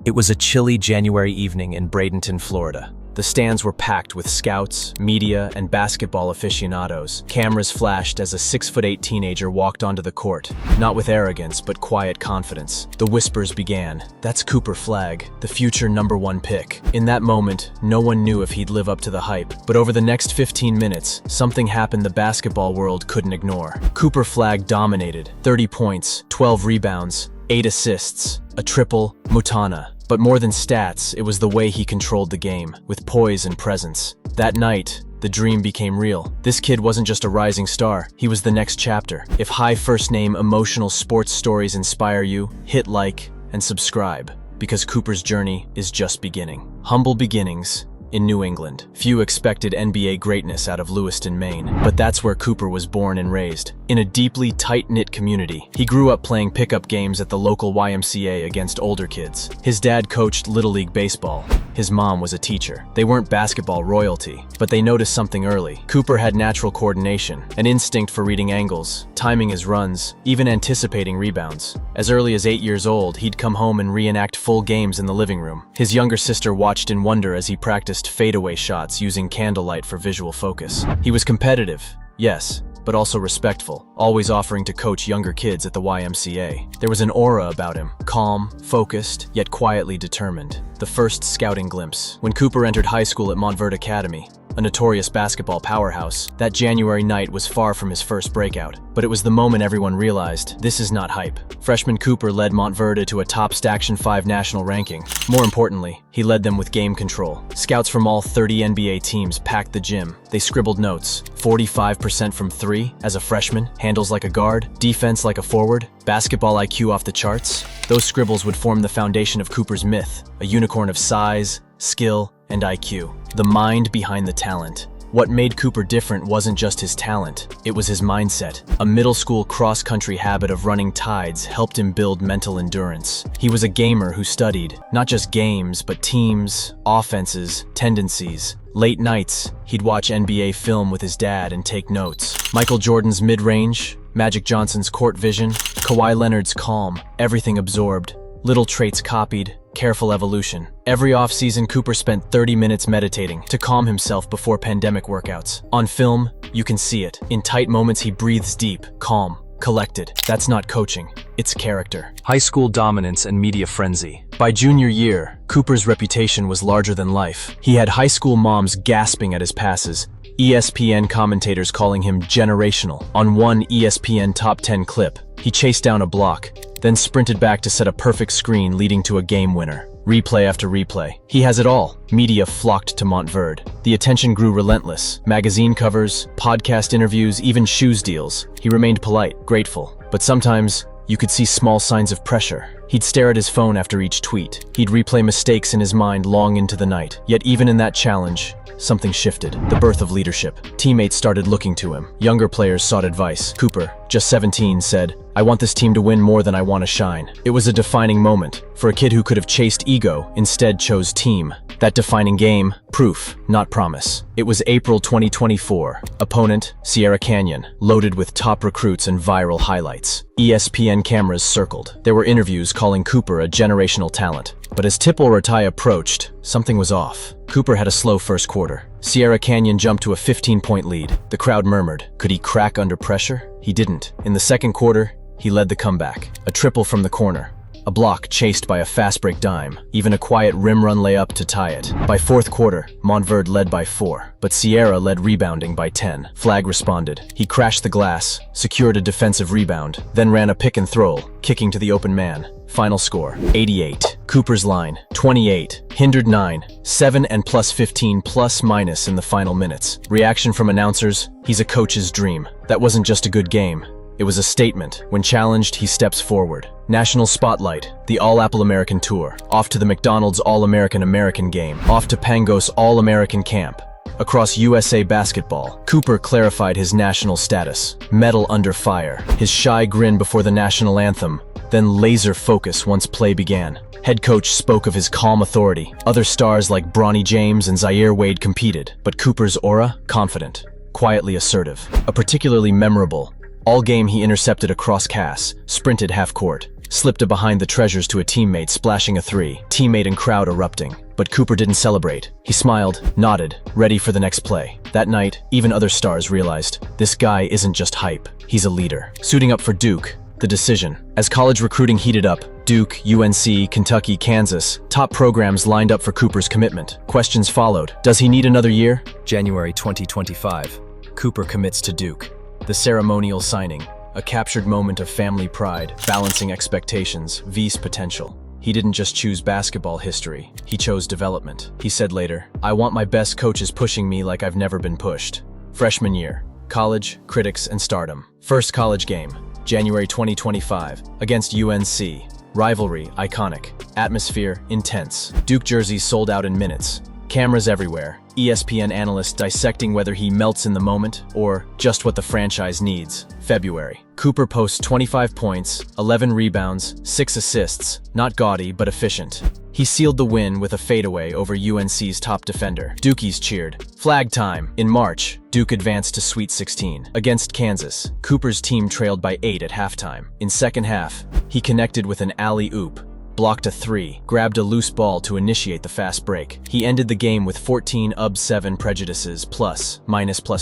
It was a chilly January evening in Bradenton, Florida. The stands were packed with scouts, media, and basketball aficionados. Cameras flashed as a 6'8" teenager walked onto the court, not with arrogance but quiet confidence. The whispers began. That's Cooper Flagg, the future #1 pick. In that moment, no one knew if he'd live up to the hype. But over the next 15 minutes, something happened the basketball world couldn't ignore. Cooper Flagg dominated. 30 points, 12 rebounds, 8 assists, a triple, Mutana. But more than stats, it was the way he controlled the game, with poise and presence. That night, the dream became real. This kid wasn't just a rising star, he was the next chapter. If high first name emotional sports stories inspire you, hit like and subscribe, because Cooper's journey is just beginning. Humble beginnings in New England. Few expected NBA greatness out of Lewiston, Maine, but that's where Cooper was born and raised. In a deeply tight-knit community, he grew up playing pickup games at the local YMCA against older kids. His dad coached Little League baseball. His mom was a teacher. They weren't basketball royalty, but they noticed something early. Cooper had natural coordination, an instinct for reading angles, timing his runs, even anticipating rebounds. As early as 8 years old, he'd come home and reenact full games in the living room. His younger sister watched in wonder as he practiced fadeaway shots using candlelight for visual focus. He was competitive, yes, but also respectful, always offering to coach younger kids at the YMCA. There was an aura about him, calm, focused, yet quietly determined. The first scouting glimpse. When Cooper entered high school at Montverde Academy, a notorious basketball powerhouse, that January night was far from his first breakout. But it was the moment everyone realized, this is not hype. Freshman Cooper led Montverde to a top Action 5 national ranking. More importantly, he led them with game control. Scouts from all 30 NBA teams packed the gym. They scribbled notes. 45% from 3 as a freshman, handles like a guard, defense like a forward, basketball IQ off the charts. Those scribbles would form the foundation of Cooper's myth, a unicorn of size, skill, and IQ. The mind behind the talent. What made Cooper different wasn't just his talent, it was his mindset. A middle school cross-country habit of running tides helped him build mental endurance. He was a gamer who studied, not just games, but teams, offenses, tendencies. Late nights, he'd watch NBA film with his dad and take notes. Michael Jordan's mid-range, Magic Johnson's court vision, Kawhi Leonard's calm, everything absorbed. Little traits copied, careful evolution. Every offseason, Cooper spent 30 minutes meditating to calm himself before pandemic workouts. On film, you can see it. In tight moments, he breathes deep, calm, collected. That's not coaching, it's character. High school dominance and media frenzy. By junior year, Cooper's reputation was larger than life. He had high school moms gasping at his passes, ESPN commentators calling him generational. On one ESPN Top 10 clip, he chased down a block, then sprinted back to set a perfect screen leading to a game winner. Replay after replay. He has it all. Media flocked to Montverde. The attention grew relentless. Magazine covers, podcast interviews, even shoes deals. He remained polite, grateful. But sometimes, you could see small signs of pressure. He'd stare at his phone after each tweet. He'd replay mistakes in his mind long into the night. Yet even in that challenge, something shifted. The birth of leadership. Teammates started looking to him. Younger players sought advice. Cooper, just 17, said, "I want this team to win more than I want to shine." It was a defining moment. For a kid who could have chased ego, instead chose team. That defining game, proof, not promise. It was April 2024. Opponent, Sierra Canyon, loaded with top recruits and viral highlights. ESPN cameras circled. There were interviews calling Cooper a generational talent. But as Tipple Ratai approached, something was off. Cooper had a slow first quarter. Sierra Canyon jumped to a 15-point lead. The crowd murmured. Could he crack under pressure? He didn't. In the second quarter, he led the comeback. A triple from the corner. A block chased by a fast break dime. Even a quiet rim run layup to tie it. By fourth quarter, Montverde led by 4, but Sierra led rebounding by 10. Flagg responded. He crashed the glass, secured a defensive rebound, then ran a pick and throw, kicking to the open man. Final score, 88. Cooper's line, 28. Hindered 9. 7 and plus 15 plus minus in the final minutes. Reaction from announcers, he's a coach's dream. That wasn't just a good game. It was a statement. When challenged, he steps forward. National Spotlight, the All-Apple American Tour, off to the McDonald's All-American American Game, off to Pangos All-American Camp. Across USA basketball, Cooper clarified his national status. Medal under fire. His shy grin before the national anthem, then laser focus once play began. Head coach spoke of his calm authority. Other stars like Bronny James and Zaire Wade competed, but Cooper's aura, confident, quietly assertive. A particularly memorable all game he intercepted a cross-pass, sprinted half-court, slipped a behind the treasures to a teammate, splashing a three, teammate and crowd erupting. But Cooper didn't celebrate. He smiled, nodded, ready for the next play. That night, even other stars realized, this guy isn't just hype, he's a leader. Suiting up for Duke, the decision. As college recruiting heated up, Duke, UNC, Kentucky, Kansas, top programs lined up for Cooper's commitment. Questions followed. Does he need another year? January 2025. Cooper commits to Duke. The ceremonial signing, a captured moment of family pride, balancing expectations, vs potential. He didn't just choose basketball history, he chose development. He said later, "I want my best coaches pushing me like I've never been pushed." Freshman year, college, critics, and stardom. First college game, January 2025, against UNC. Rivalry, iconic. Atmosphere, intense. Duke jerseys sold out in minutes. Cameras everywhere. ESPN analysts dissecting whether he melts in the moment or just what the franchise needs. February. Cooper posts 25 points, 11 rebounds, 6 assists. Not gaudy, but efficient. He sealed the win with a fadeaway over UNC's top defender. Dukies cheered. Flag time. In March, Duke advanced to Sweet 16. Against Kansas, Cooper's team trailed by 8 at halftime. In second half, he connected with an alley-oop, blocked a three, grabbed a loose ball to initiate the fast break. He ended the game with 14 UB7 prejudices plus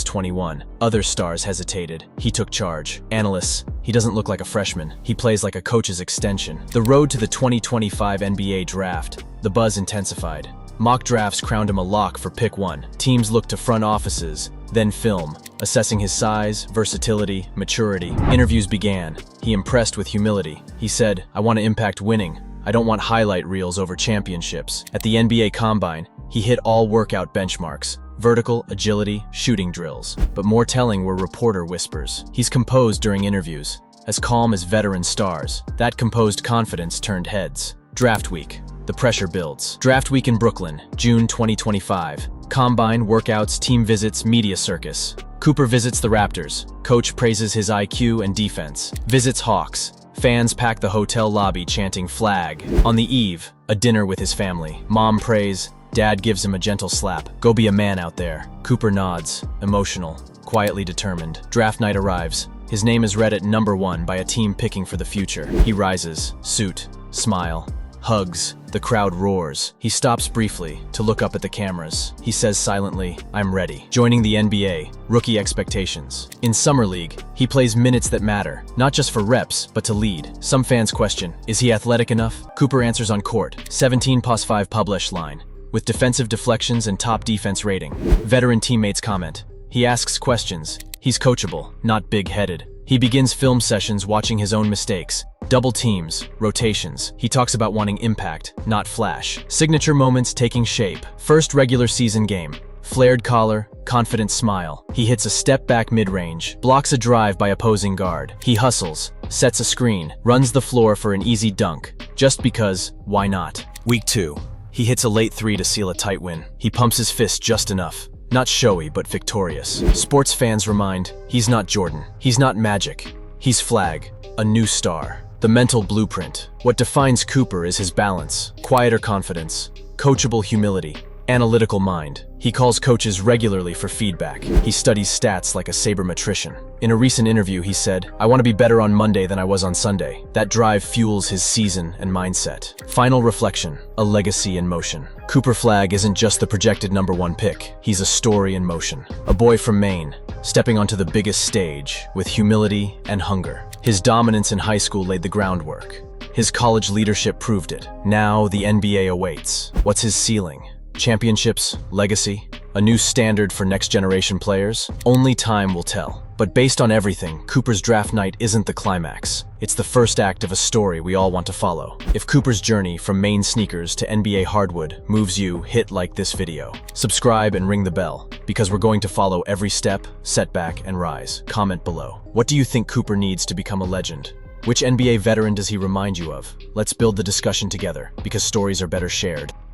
21. Other stars hesitated. He took charge. Analysts, he doesn't look like a freshman. He plays like a coach's extension. The road to the 2025 NBA draft. The buzz intensified. Mock drafts crowned him a lock for pick 1. Teams looked to front offices, then film, assessing his size, versatility, maturity. Interviews began. He impressed with humility. He said, "I want to impact winning. I don't want highlight reels over championships." At the NBA Combine, he hit all workout benchmarks, vertical, agility, shooting drills. But more telling were reporter whispers. He's composed during interviews, as calm as veteran stars. That composed confidence turned heads. Draft week. The pressure builds. Draft week in Brooklyn, June 2025. Combine, workouts, team visits, media circus. Cooper visits the Raptors. Coach praises his IQ and defense. Visits Hawks. Fans pack the hotel lobby chanting Flagg. On the eve, a dinner with his family. Mom prays, dad gives him a gentle slap. "Go be a man out there." Cooper nods, emotional, quietly determined. Draft night arrives. His name is read at number 1 by a team picking for the future. He rises, suit, smile, hugs. The crowd roars. He stops briefly to look up at the cameras. He says silently, "I'm ready." Joining the NBA, rookie expectations. In Summer League, he plays minutes that matter, not just for reps, but to lead. Some fans question, is he athletic enough? Cooper answers on court, 17+5 published line, with defensive deflections and top defense rating. Veteran teammates comment. He asks questions. He's coachable, not big-headed. He begins film sessions watching his own mistakes. Double teams, rotations. He talks about wanting impact, not flash. Signature moments taking shape. First regular season game. Flared collar, confident smile. He hits a step back mid-range, blocks a drive by opposing guard. He hustles, sets a screen, runs the floor for an easy dunk. Just because, why not? Week 2. He hits a late three to seal a tight win. He pumps his fist just enough. Not showy, but victorious. Sports fans remind, he's not Jordan. He's not Magic. He's Flagg, a new star. The mental blueprint. What defines Cooper is his balance, quieter confidence, coachable humility, analytical mind. He calls coaches regularly for feedback. He studies stats like a sabermetrician. In a recent interview, he said, "I want to be better on Monday than I was on Sunday." That drive fuels his season and mindset. Final reflection, a legacy in motion. Cooper Flagg isn't just the projected number 1 pick. He's a story in motion. A boy from Maine, stepping onto the biggest stage with humility and hunger. His dominance in high school laid the groundwork. His college leadership proved it. Now the NBA awaits. What's his ceiling? Championships? Legacy? A new standard for next-generation players? Only time will tell. But based on everything, Cooper's draft night isn't the climax. It's the first act of a story we all want to follow. If Cooper's journey from Maine sneakers to NBA hardwood moves you, hit like this video. Subscribe and ring the bell, because we're going to follow every step, setback, and rise. Comment below. What do you think Cooper needs to become a legend? Which NBA veteran does he remind you of? Let's build the discussion together, because stories are better shared.